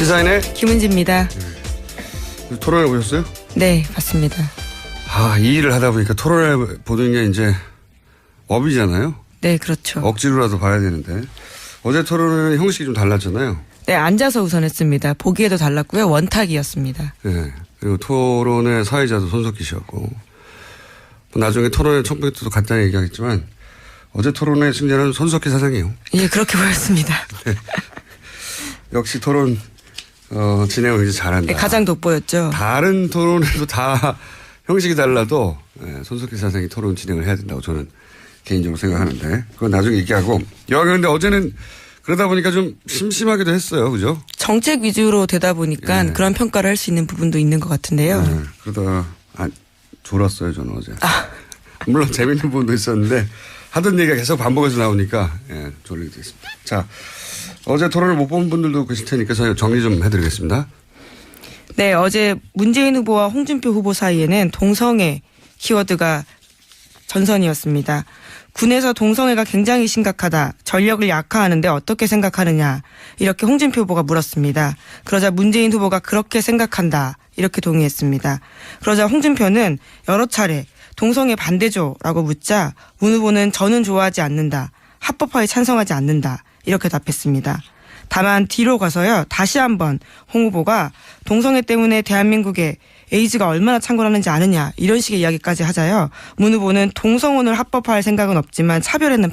시사인의 김은지입니다. 토론회 보셨어요? 네, 봤습니다. 이 일을 하다 보니까 토론회 보는 게 이제 업이잖아요. 네, 그렇죠. 억지로라도 봐야 되는데 어제 토론회는 형식이 좀 달랐잖아요. 네, 앉아서 우선 했습니다. 보기에도 달랐고요. 원탁이었습니다. 네. 그리고 토론회 사회자도 손석희 씨였고 나중에 토론회 청평도 간단히 얘기하겠지만 어제 토론회 승자는 손석희 사장이에요. 예, 그렇게 보였습니다. 네. 역시 토론 진행을 굉장히 잘한다. 네, 가장 돋보였죠. 다른 토론회도 다 형식이 달라도 손석희 사장이 토론 진행을 해야 된다고 저는 개인적으로 생각하는데 그건 나중에 얘기하고 그런데 어제는 그러다 보니까 좀 심심하기도 했어요. 그죠? 정책 위주로 되다 보니까 네. 그런 평가를 할 수 있는 부분도 있는 것 같은데요. 네. 그러다가 졸았어요. 저는 어제. 물론 재밌는 부분도 있었는데 하던 얘기가 계속 반복해서 나오니까 졸리게 됐습니다. 자, 어제 토론을 못 본 분들도 계실 테니까 저희 정리 좀 해드리겠습니다. 네, 어제 문재인 후보와 홍준표 후보 사이에는 동성애 키워드가 전선이었습니다. 군에서 동성애가 굉장히 심각하다. 전력을 약화하는데 어떻게 생각하느냐. 이렇게 홍준표 후보가 물었습니다. 그러자 문재인 후보가 그렇게 생각한다. 이렇게 동의했습니다. 그러자 홍준표는 여러 차례 동성애 반대죠라고 묻자 문 후보는 저는 좋아하지 않는다. 합법화에 찬성하지 않는다. 이렇게 답했습니다. 다만 뒤로 가서요. 다시 한번 홍 후보가 동성애 때문에 대한민국에 에이즈가 얼마나 창궐하는지 아느냐 이런 식의 이야기까지 하자요. 문 후보는 동성혼을 합법화할 생각은 없지만 차별에는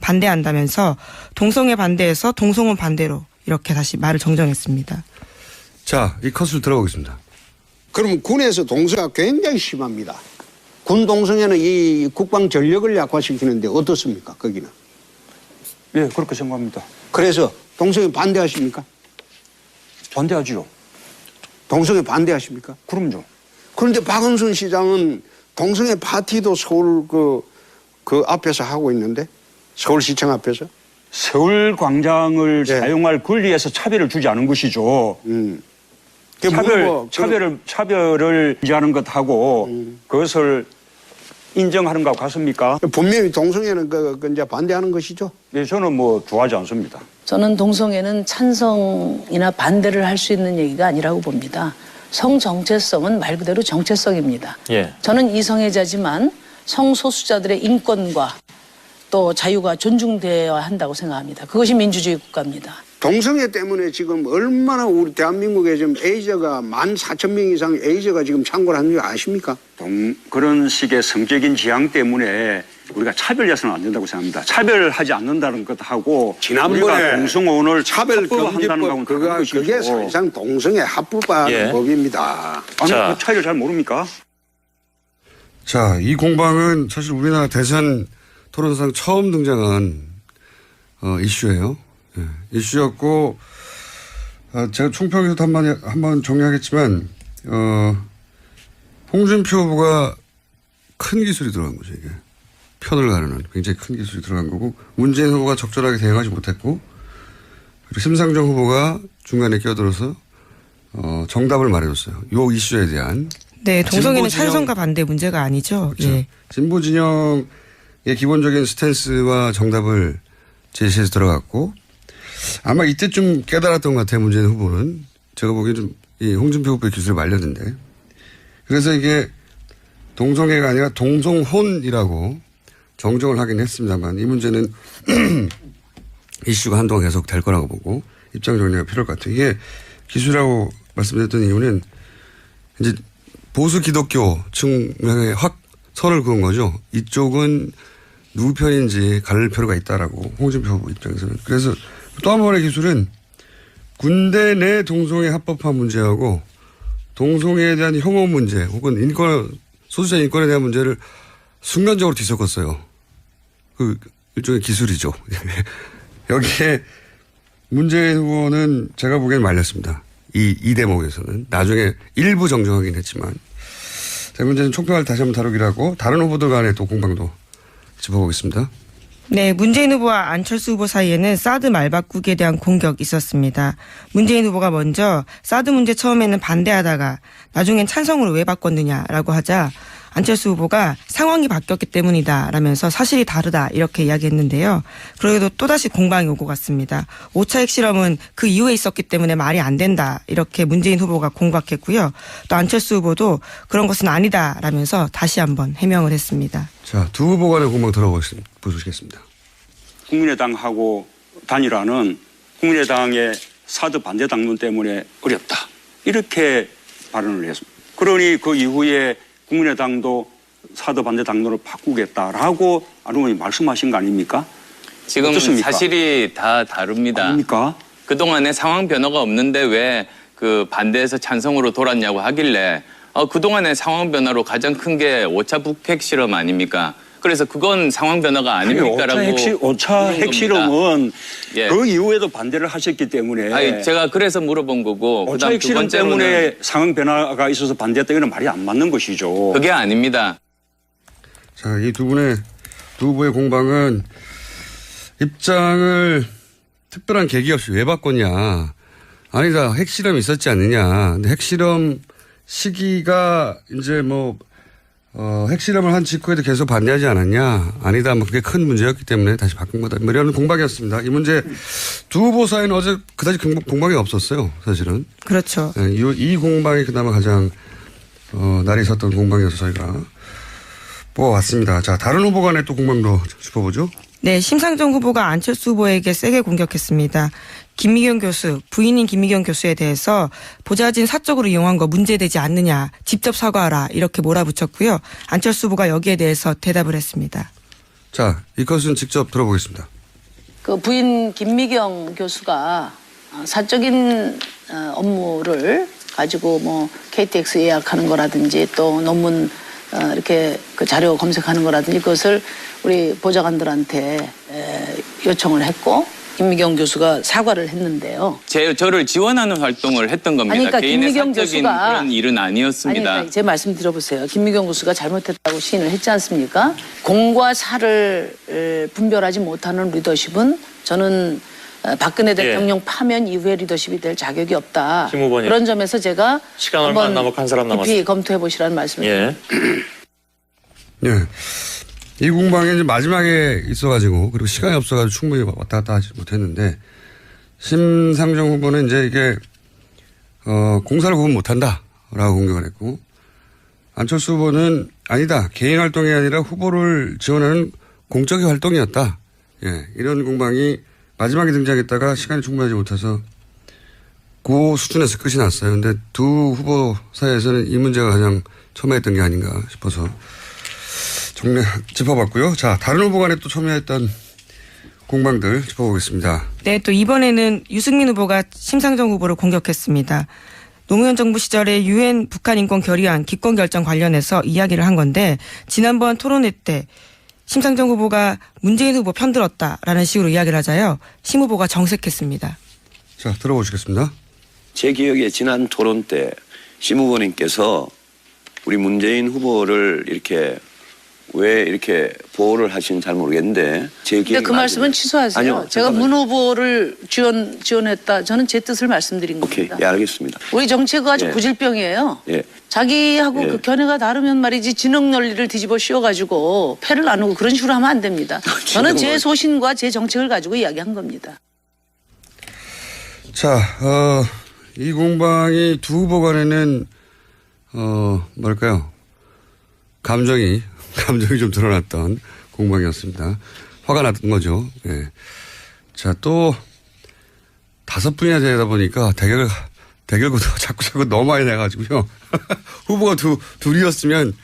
반대한다면서 동성애 반대에서 동성혼 반대로 이렇게 다시 말을 정정했습니다. 자, 이 컷을 들어보겠습니다. 그럼 군에서 동성애가 굉장히 심합니다. 군 동성애는 이 국방 전력을 약화시키는데 어떻습니까? 거기는. 예, 그렇게 생각합니다. 그래서 동성애 반대하십니까? 반대하지요. 동성애 반대하십니까? 그럼요. 그런데 박원순 시장은 동성애 파티도 서울 그 앞에서 하고 있는데 서울시청 앞에서. 서울 광장을 예. 사용할 권리에서 차별을 주지 않은 것이죠. 그게 차별을 유지하는 것하고 그것을 인정하는 것 같습니까? 분명히 동성애는 그 이제 반대하는 것이죠. 예, 저는 뭐 좋아하지 않습니다. 저는 동성애는 찬성이나 반대를 할 수 있는 얘기가 아니라고 봅니다. 성정체성은 말 그대로 정체성입니다. 예. 저는 이성애자지만 성소수자들의 인권과 또 자유가 존중되어야 한다고 생각합니다. 그것이 민주주의 국가입니다. 동성애 때문에 지금 얼마나 우리 대한민국에 지금 에이저가 14,000명 이상 에이저가 지금 창궐하는 줄 아십니까? 그런 식의 성적인 지향 때문에 우리가 차별해서는 안 된다고 생각합니다. 차별하지 않는다는 것하고 지난번에 우리가 동성혼을 차별금지법 그게 사실상 동성애 합법화하는 예. 법입니다. 아니, 자. 그 차이를 잘 모릅니까? 자, 이 공방은 사실 우리나라 대선 토론상 처음 등장한 이슈예요. 예, 이슈였고 제가 총평에서도 한번 정리하겠지만 홍준표 후보가 큰 기술이 들어간 거죠. 이게 편을 가르는 굉장히 큰 기술이 들어간 거고 문재인 후보가 적절하게 대응하지 못했고 그리고 심상정 후보가 중간에 끼어들어서 정답을 말해줬어요. 이 이슈에 대한. 네, 동성애는 진보 진영- 찬성과 반대 문제가 아니죠. 그렇죠. 예. 진보 진영의 기본적인 스탠스와 정답을 제시해서 들어갔고 아마 이때쯤 깨달았던 것 같아요. 문재인 후보는. 제가 보기엔 좀 이 홍준표 후보의 기술이 말렸는데 그래서 이게 동성애가 아니라 동성혼이라고 정정을 하긴 했습니다만 이 문제는 이슈가 한동안 계속 될 거라고 보고 입장 정리가 필요할 것 같아요. 이게 기술이라고 말씀드렸던 이유는 이제 보수 기독교층에 확 선을 그은 거죠. 이쪽은 누구 편인지 가릴 필요가 있다라고 홍준표 후보 입장에서는. 그래서 또 한 번의 기술은 군대 내 동성애 합법화 문제하고 동성애에 대한 혐오 문제 혹은 소수자 인권에 대한 문제를 순간적으로 뒤섞었어요. 그 일종의 기술이죠. 여기에 문재인 후보는 제가 보기엔 말렸습니다. 이 대목에서는. 나중에 일부 정정하긴 했지만. 자, 문제는 총평을 다시 한번 다루기로 하고 다른 후보들 간의 또 공방도 짚어보겠습니다. 네, 문재인 후보와 안철수 후보 사이에는 사드 말바꾸기에 대한 공격이 있었습니다. 문재인 후보가 먼저 사드 문제 처음에는 반대하다가 나중엔 찬성으로 왜 바꿨느냐라고 하자 안철수 후보가 상황이 바뀌었기 때문이다라면서 사실이 다르다 이렇게 이야기했는데요. 그래도 또다시 공방이 오고 갔습니다. 5차 핵실험은 그 이후에 있었기 때문에 말이 안 된다 이렇게 문재인 후보가 공박했고요. 또 안철수 후보도 그런 것은 아니다라면서 다시 한번 해명을 했습니다. 자, 두 후보 간의 공방 들어보시겠습니다. 국민의당하고 단일화는 국민의당의 사드 반대 당론 때문에 어렵다. 이렇게 발언을 했습니다. 그러니 그 이후에 국민의당도 사드 반대 당론을 바꾸겠다라고 안 의원이 말씀하신 거 아닙니까? 지금 어떻습니까? 사실이 다 다릅니다. 아닙니까? 그동안에 상황 변화가 없는데 왜 그 반대에서 찬성으로 돌았냐고 하길래 그동안의 상황 변화로 가장 큰 게 5차 북핵 실험 아닙니까? 그래서 그건 상황 변화가 아닙니까라고 5차 핵실험은 예. 그 이후에도 반대를 하셨기 때문에 아니, 제가 그래서 물어본 거고 5차 그다음 두 핵실험 번째로는 때문에 상황 변화가 있어서 반대했다. 이건 말이 안 맞는 것이죠. 그게 아닙니다. 자, 이 두 후보의 공방은 입장을 특별한 계기 없이 왜 바꿨냐. 아니다. 핵실험이 있었지 않느냐. 근데 핵실험 시기가 이제 핵실험을 한 직후에도 계속 반대하지 않았냐. 아니다. 그게 큰 문제였기 때문에 다시 바꾼 거다. 이런 공방이었습니다. 이 문제 두 후보 사이는 어제 그다지 공방이 없었어요. 사실은. 그렇죠. 네, 이 공방이 그나마 가장 날이 섰던 공방이어서 저희가 뽑아왔습니다. 자, 다른 후보 간에 또 공방도 짚어보죠. 네, 심상정 후보가 안철수 후보에게 세게 공격했습니다. 김미경 교수, 부인인 김미경 교수에 대해서 보좌진 사적으로 이용한 거 문제되지 않느냐, 직접 사과하라 이렇게 몰아붙였고요. 안철수 후보가 여기에 대해서 대답을 했습니다. 자, 이것은 직접 들어보겠습니다. 그 부인 김미경 교수가 사적인 업무를 가지고 뭐 KTX 예약하는 거라든지 또 논문 이렇게 그 자료 검색하는 거라든지 그것을 우리 보좌관들한테 요청을 했고 김미경 교수가 사과를 했는데요. 저를 지원하는 활동을 했던 겁니다. 아니, 그러니까 개인의 김미경 사적인 교수가 그런 일은 아니었습니다. 아니, 제 말씀 들어보세요. 김미경 교수가 잘못했다고 시인을 했지 않습니까? 공과 사를 분별하지 못하는 리더십은 저는 박근혜 대통령 파면 이후에 리더십이 될 자격이 없다. 김 후보님. 그런 점에서 제가 시간 얼마 안 남았고 한 사람 깊이 남았어요. 검토해 보시라는 말씀을 예. 예. 이 공방이 이제 마지막에 있어가지고 그리고 시간이 없어가지고 충분히 왔다 갔다 하지 못했는데 심상정 후보는 이제 이게 공사를 구분 못한다라고 공격을 했고 안철수 후보는 아니다. 개인 활동이 아니라 후보를 지원하는 공적인 활동이었다. 예. 이런 공방이 마지막에 등장했다가 시간이 충분하지 못해서 그 수준에서 끝이 났어요. 근데 두 후보 사이에서는 이 문제가 가장 첨예했던 게 아닌가 싶어서 짚어봤고요. 자, 다른 후보 간에 또 첨예했던 공방들 짚어보겠습니다. 네, 또 이번에는 유승민 후보가 심상정 후보를 공격했습니다. 노무현 정부 시절에 유엔 북한 인권 결의안 기권 결정 관련해서 이야기를 한 건데 지난번 토론회 때 심상정 후보가 문재인 후보 편들었다라는 식으로 이야기를 하자요. 심 후보가 정색했습니다. 자, 들어보시겠습니다. 제 기억에 지난 토론 때 심 후보님께서 우리 문재인 후보를 이렇게 왜 이렇게 보호를 하시는지 잘 모르겠는데 제 기억에 근데 그 말씀은 취소하세요. 아니요, 제가 잠깐만요. 문 후보를 지원했다. 저는 제 뜻을 말씀드린 오케이, 겁니다. 예, 알겠습니다. 우리 정치가 아주 예. 구질병이에요. 예. 자기하고 예. 그 견해가 다르면 말이지 진흙 논리를 뒤집어 씌워가지고 패를 나누고 그런 식으로 하면 안 됩니다. 저는 제 소신과 제 정책을 가지고 이야기한 겁니다. 자, 이 공방이 두 후보 간에는 뭘까요? 감정이 좀 드러났던 공방이었습니다. 화가 났던 거죠. 예. 자, 또 5분이나 되다 보니까 대결구도가 자꾸 너무 많이 나가지고요. 후보가 둘이었으면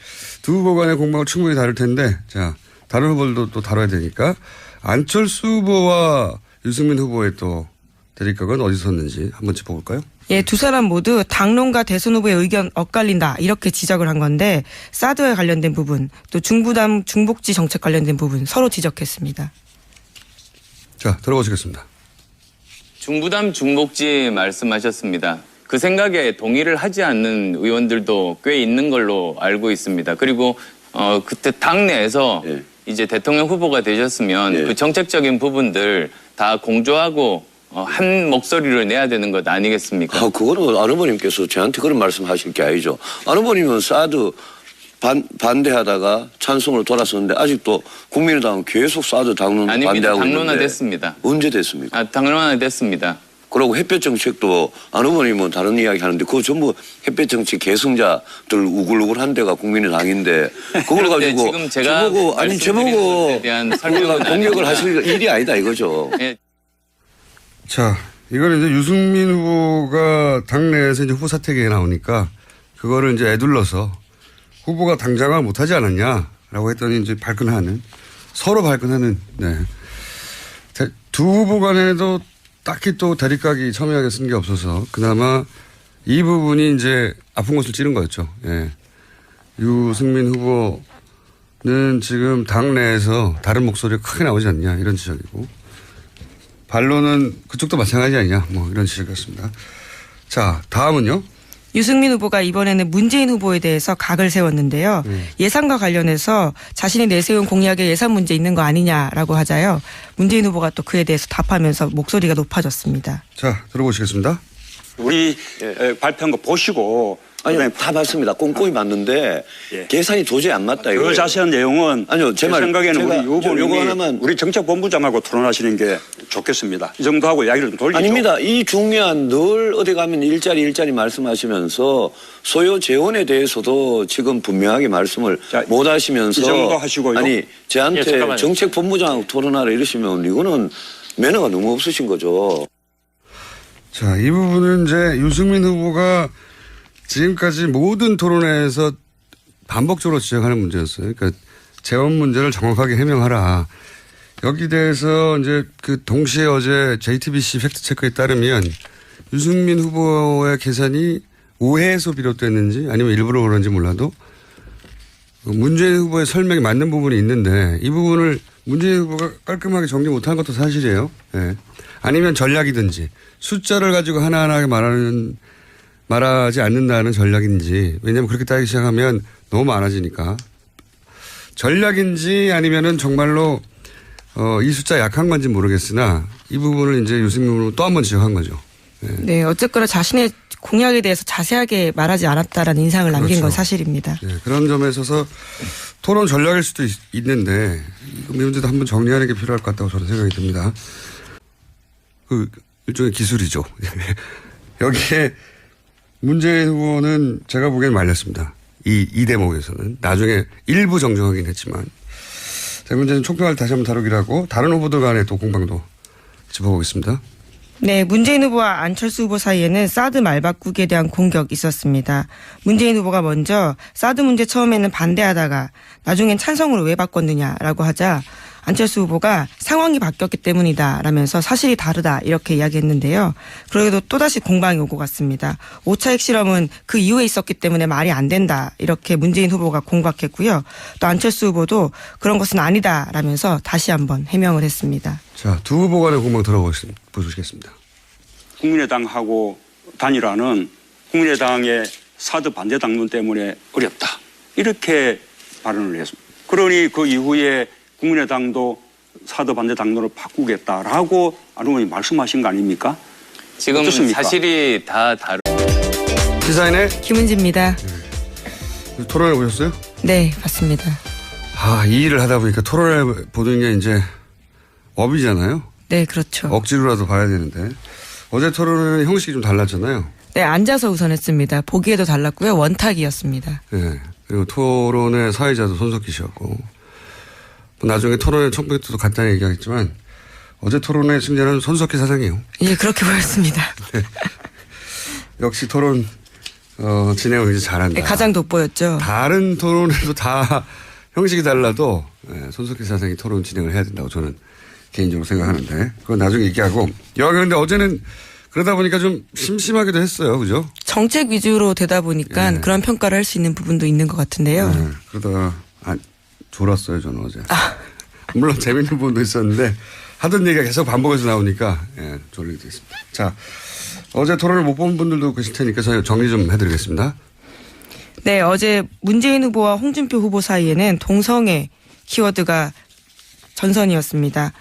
두 후보 간의 공방은 충분히 다를 텐데, 자, 다른 후보들도 또 다뤄야 되니까 안철수 후보와 유승민 후보의 또 대립각은 어디서 섰는지 한번 짚어볼까요? 예, 두 사람 모두 당론과 대선 후보의 의견 엇갈린다 이렇게 지적을 한 건데 사드에 관련된 부분 또 중부담 중복지 정책 관련된 부분 서로 지적했습니다. 자, 들어보시겠습니다. 중부담 중복지 말씀하셨습니다. 그 생각에 동의를 하지 않는 의원들도 꽤 있는 걸로 알고 있습니다. 그리고 그때 당내에서 예. 이제 대통령 후보가 되셨으면 예. 그 정책적인 부분들 다 공조하고 한 목소리를 내야 되는 것 아니겠습니까? 그거는 안 후보님께서 저한테 그런 말씀하실 게 아니죠. 안 후보님은 사드 반대하다가 찬성으로 돌아섰는데 아직도 국민의당은 계속 사드 당론 아닙니다. 반대하고 당론화 있는데 됐습니다. 언제 됐습니까? 당론화 됐습니다. 그리고 햇볕 정책도 안 의원님은 다른 이야기 하는데 그거 전부 햇볕 정책 계승자들 우글우글한 데가 국민의당인데 그걸 가지고 지금 제가 저보고 아니 저보고 것에 대한 설명은 공격을 아닙니다. 하실 일이 아니다 이거죠. 예. 자, 이거는 이제 유승민 후보가 당내에서 이제 후보 사퇴기에 나오니까 그거를 이제 애둘러서 후보가 당장을 못하지 않았냐라고 했더니 이제 서로 발끈하는, 네. 두 후보 간에도 딱히 또 대립각이 첨예하게 쓴 게 없어서 그나마 이 부분이 이제 아픈 곳을 찌른 거였죠. 예. 유승민 후보는 지금 당내에서 다른 목소리가 크게 나오지 않냐 이런 지적이고 반론은 그쪽도 마찬가지 아니냐 뭐 이런 지적이었습니다. 자, 다음은요. 유승민 후보가 이번에는 문재인 후보에 대해서 각을 세웠는데요. 예산과 관련해서 자신이 내세운 공약에 예산 문제 있는 거 아니냐라고 하자요. 문재인 후보가 또 그에 대해서 답하면서 목소리가 높아졌습니다. 자, 들어보시겠습니다. 우리 발표한 거 보시고 아니요, 다 맞습니다. 꼼꼼히 봤는데 예. 계산이 도저히 안 맞다 이거. 그 자세한 내용은 아니요, 제 말, 생각에는 제가 우리 후보님이 요거 하나만 우리 정책본부장하고 토론하시는 게 좋겠습니다. 이 정도 하고 이야기를 좀 돌리죠. 아닙니다. 이 중요한 늘 어디 가면 일자리 말씀하시면서 소요 재원에 대해서도 지금 분명하게 말씀을 자, 못 하시면서 이 정도 하시고요. 아니 저한테 예, 잠깐만요. 정책본부장하고 토론하라 이러시면 이거는 매너가 너무 없으신 거죠. 자, 이 부분은 이제 유승민 후보가 지금까지 모든 토론회에서 반복적으로 지적하는 문제였어요. 그러니까 재원 문제를 정확하게 해명하라. 여기 대해서 이제 그 동시에 어제 JTBC 팩트체크에 따르면 유승민 후보의 계산이 오해에서 비롯됐는지 아니면 일부러 그런지 몰라도 문재인 후보의 설명이 맞는 부분이 있는데 이 부분을 문재인 후보가 깔끔하게 정리 못한 것도 사실이에요. 예. 아니면 전략이든지 숫자를 가지고 하나하나 말하지 않는다는 전략인지 왜냐하면 그렇게 따지기 시작하면 너무 많아지니까 전략인지 아니면은 정말로 이 숫자 약한 건지 모르겠으나 이 부분을 이제 유승민으로 또 한 번 지적한 거죠. 네. 네, 어쨌거나 자신의 공약에 대해서 자세하게 말하지 않았다라는 인상을 남긴 그렇죠. 건 사실입니다. 네, 그런 점에 있어서 토론 전략일 수도 있는데 이 문제도 한번 정리하는 게 필요할 것 같다고 저는 생각이 듭니다. 그 일종의 기술이죠. 여기에 문재인 후보는 제가 보기엔 말렸습니다. 이 대목에서는. 나중에 일부 정정하긴 했지만. 자, 문제는 총평을 다시 한번 다루기로 하고 다른 후보들 간의 또 공방도 짚어보겠습니다. 네, 문재인 후보와 안철수 후보 사이에는 사드 말바꾸기에 대한 공격이 있었습니다. 문재인 후보가 먼저 사드 문제 처음에는 반대하다가 나중엔 찬성으로 왜 바꿨느냐라고 하자 안철수 후보가 상황이 바뀌었기 때문이다라면서 사실이 다르다 이렇게 이야기했는데요. 그래도 또다시 공방이 오고 갔습니다. 5차 핵실험은 그 이후에 있었기 때문에 말이 안 된다 이렇게 문재인 후보가 공박했고요. 또 안철수 후보도 그런 것은 아니다라면서 다시 한번 해명을 했습니다. 자, 두 후보 간의 공방 들어보시겠습니다. 국민의당하고 단일화는 국민의당의 사드 반대 당론 때문에 어렵다. 이렇게 발언을 했습니다. 그러니 그 이후에 국민의당도 사드 반대 당론을 바꾸겠다라고 안 의원이 말씀하신 거 아닙니까? 지금 어떻습니까? 사실이 다 다르. 시사인의 김은지입니다. 토론회 보셨어요? 네, 봤습니다. 이 일을 하다 보니까 토론회 보는 게 이제 업이잖아요. 네, 그렇죠. 억지로라도 봐야 되는데 어제 토론회는 형식이 좀 달랐잖아요. 네, 앉아서 우선 했습니다. 보기에도 달랐고요. 원탁이었습니다. 네. 그리고 토론회 사회자도 손석희 씨였고 나중에 토론회 청평 때도 간단히 얘기하겠지만 어제 토론회 승자는 손석희 사장이에요. 예, 그렇게 보였습니다. 네. 역시 토론 진행을 이제 잘한다. 네, 가장 돋보였죠. 다른 토론회도 다 형식이 달라도 손석희 사장이 토론 진행을 해야 된다고 저는 개인적으로 생각하는데 그건 나중에 얘기하고 그런데 어제는 그러다 보니까 좀 심심하기도 했어요. 그죠? 정책 위주로 되다 보니까 네. 그런 평가를 할 수 있는 부분도 있는 것 같은데요. 네, 그러다가 졸았어요 저는 어제. 물론 재밌는 부분도 있었는데 하던 얘기가 계속 반복해서 나오니까 졸리게 됐습니다. 자, 어제 토론을 못 본 분들도 계실 테니까 저희 정리 좀 해드리겠습니다. 네, 어제 문재인 후보와 홍준표 후보 사이에는 동성애 키워드가 전선이었습니다.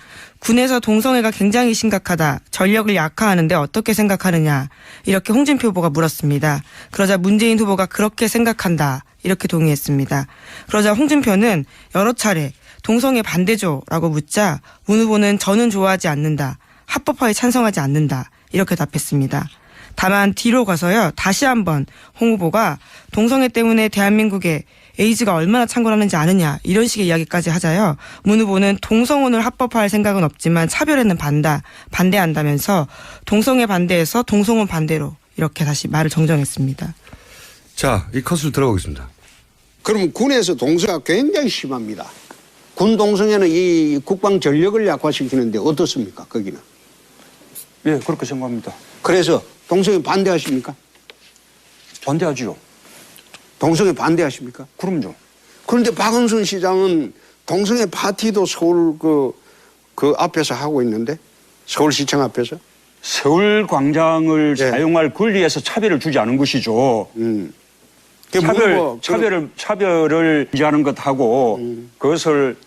군에서 동성애가 굉장히 심각하다. 전력을 약화하는데 어떻게 생각하느냐. 이렇게 홍준표 후보가 물었습니다. 그러자 문재인 후보가 그렇게 생각한다. 이렇게 동의했습니다. 그러자 홍준표는 여러 차례 동성애 반대죠라고 묻자 문 후보는 저는 좋아하지 않는다. 합법화에 찬성하지 않는다. 이렇게 답했습니다. 다만 뒤로 가서요. 다시 한번 홍 후보가 동성애 때문에 대한민국에 에이즈가 얼마나 창궐하는지 아느냐 이런 식의 이야기까지 하자요. 문 후보는 동성혼을 합법화할 생각은 없지만 차별에는 반대한다면서 동성애 반대에서 동성혼 반대로 이렇게 다시 말을 정정했습니다. 자, 이 컷을 들어보겠습니다. 그럼 군에서 동성애가 굉장히 심합니다. 군 동성애는 이 국방 전력을 약화시키는데 어떻습니까? 거기는. 예, 그렇게 생각합니다. 그래서 동성애 반대하십니까? 반대하지요. 동성애 반대하십니까? 그럼요. 그런데 박원순 시장은 동성애 파티도 서울 그 앞에서 하고 있는데 서울시청 앞에서. 서울 광장을 네. 사용할 권리에서 차별을 주지 않은 것이죠. 그게 뭐 차별을 인지하는 것하고 그것을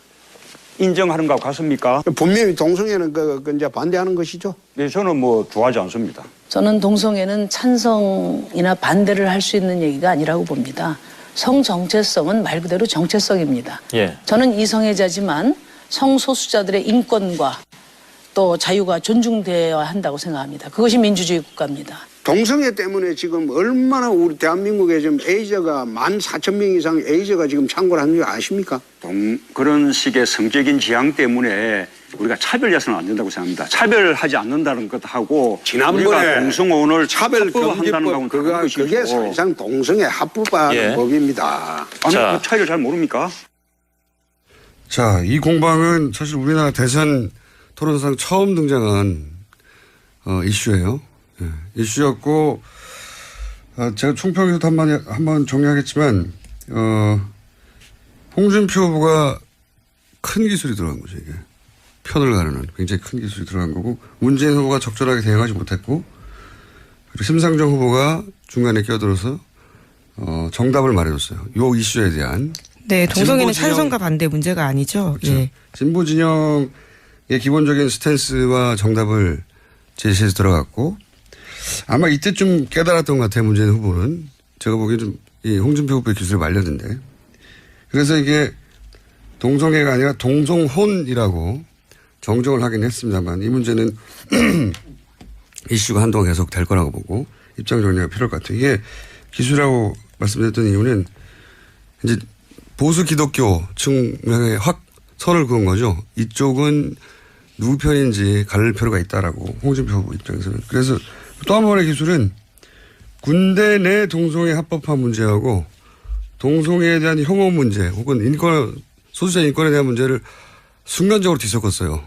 인정하는 것 같습니까? 분명히 동성애는 그 이제 반대하는 것이죠. 네, 저는 뭐 좋아하지 않습니다. 저는 동성애는 찬성이나 반대를 할 수 있는 얘기가 아니라고 봅니다. 성정체성은 말 그대로 정체성입니다. 예. 저는 이성애자지만 성소수자들의 인권과 또 자유가 존중되어야 한다고 생각합니다. 그것이 민주주의 국가입니다. 동성애 때문에 지금 얼마나 우리 대한민국에 지금 에이즈가 14,000명 이상 에이즈가 지금 창궐 하는 줄 아십니까? 그런 식의 성적인 지향 때문에 우리가 차별해서는 안 된다고 생각합니다. 차별하지 않는다는 것하고 지난번에 우리가 동성혼을 차별금지법 합법화한다는 거하고는 그게 사실상 동성애 합법화하는 예. 법입니다. 아니, 자. 그 차이를 잘 모릅니까? 자, 이 공방은 사실 우리나라 대선 토론상 처음 등장한 이슈예요. 예, 이슈였고 제가 총평에서도 한번 정리하겠지만 홍준표 후보가 큰 기술이 들어간 거죠. 이게 편을 가르는 굉장히 큰 기술이 들어간 거고 문재인 후보가 적절하게 대응하지 못했고 그리고 심상정 후보가 중간에 끼어들어서 정답을 말해줬어요. 이 이슈에 대한. 네, 동성애는 진보 진영- 찬성과 반대 문제가 아니죠. 그렇죠. 예. 진보 진영의 기본적인 스탠스와 정답을 제시해서 들어갔고 아마 이때쯤 깨달았던 것 같아요. 문재인 후보는. 제가 보기엔 좀 이 홍준표 후보의 기술이 말렸는데 그래서 이게 동성애가 아니라 동성혼이라고 정정을 하긴 했습니다만 이 문제는 이슈가 한동안 계속 될 거라고 보고 입장 정리가 필요할 것 같아요. 이게 기술이라고 말씀드렸던 이유는 이제 보수 기독교 측면에 확 선을 그은 거죠. 이쪽은 누구 편인지 가릴 필요가 있다라고 홍준표 후보 입장에서는. 그래서 또 한 번의 기술은 군대 내 동성애 합법화 문제하고 동성애에 대한 혐오 문제 혹은 소수자 인권에 대한 문제를 순간적으로 뒤섞었어요.